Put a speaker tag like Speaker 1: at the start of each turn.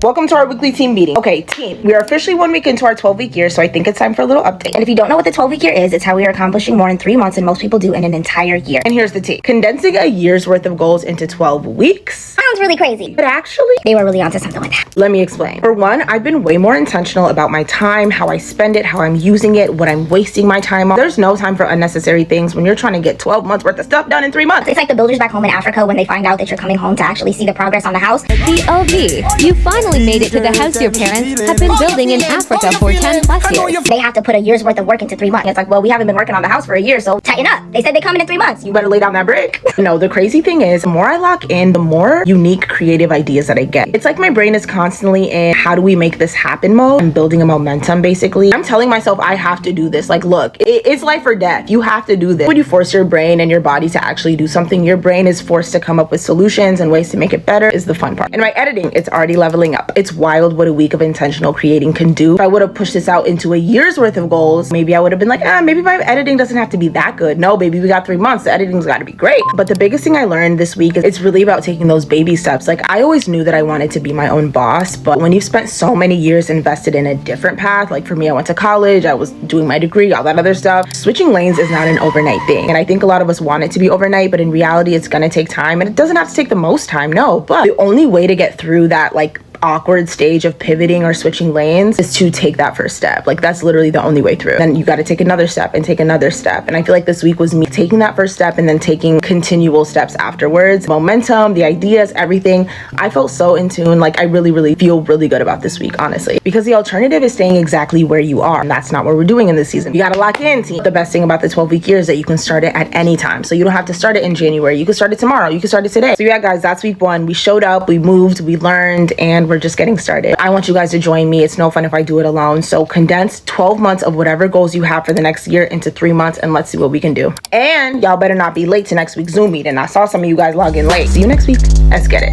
Speaker 1: Welcome to our weekly team meeting. Okay, team, we are officially 1 week into our 12-week year, so I think it's time for a little update.
Speaker 2: And if you don't know what the 12-week year is, it's how we are accomplishing more in 3 months than most people do in an entire year.
Speaker 1: And here's the tea. Condensing a year's worth of goals into 12 weeks.
Speaker 2: Sounds really crazy.
Speaker 1: But actually,
Speaker 2: They were really onto something like that.
Speaker 1: let me explain. For one, I've been way more intentional about my time, how I spend it, how I'm using it, what I'm wasting my time on. There's no time for unnecessary things when you're trying to get 12 months worth of stuff done in 3 months.
Speaker 2: It's like the builders back home in Africa when they find out that you're coming home to actually see the progress on the house.
Speaker 3: POV, you finally made it to the house your parents have been building in Africa for 10 plus years.
Speaker 2: They have to put a year's worth of work into 3 months. It's like, well, we haven't been working on the house for a year, so tighten up. They said they come in 3 months.
Speaker 1: You better lay down that brick. No, the crazy thing is, the more I lock in, the more unique creative ideas that I get. It's like my brain is constantly in how do we make this happen mode. I'm building a momentum basically. I'm telling myself I have to do this. Like, look, it's life or death. You have to do this. When you force your brain and your body to actually do something, your brain is forced to come up with solutions and ways to make it better is the fun part. And my editing, it's already leveling up. It's wild what a week of intentional creating can do. If I would have pushed this out into a year's worth of goals, maybe I would have been like, maybe my editing doesn't have to be that good. No, baby, we got 3 months. The editing's got to be great. But the biggest thing I learned this week is it's really about taking those baby steps. Like, I always knew that I wanted to be my own boss, but when you've spent so many years invested in a different path, like for me, I went to college, I was doing my degree, all that other stuff, switching lanes is not an overnight thing. And I think a lot of us want it to be overnight, but in reality, it's gonna take time, and it doesn't have to take the most time, no. But the only way to get through that, like, awkward stage of pivoting or switching lanes is to take that first step. Like, that's literally the only way through. Then you got to take another step and take another step. And I feel like this week was me taking that first step and then taking continual steps afterwards. Momentum, the ideas, everything. I felt so in tune. Like, I really feel really good about this week, honestly, because the alternative is staying exactly where you are. And that's not what we're doing in this season. You got to lock in, team. The best thing about the 12-week year is that you can start it at any time. So you don't have to start it in January. You can start it tomorrow. You can start it today. So yeah, guys, that's week 1. We showed up, we moved, we learned, and we're just getting started. I want you guys to join me. It's no fun if I do it alone. So condense 12 months of whatever goals you have for the next year into 3 months, and let's see what we can do. And y'all better not be late to next week's Zoom meeting. I saw some of you guys log in late. See you next week. Let's get it.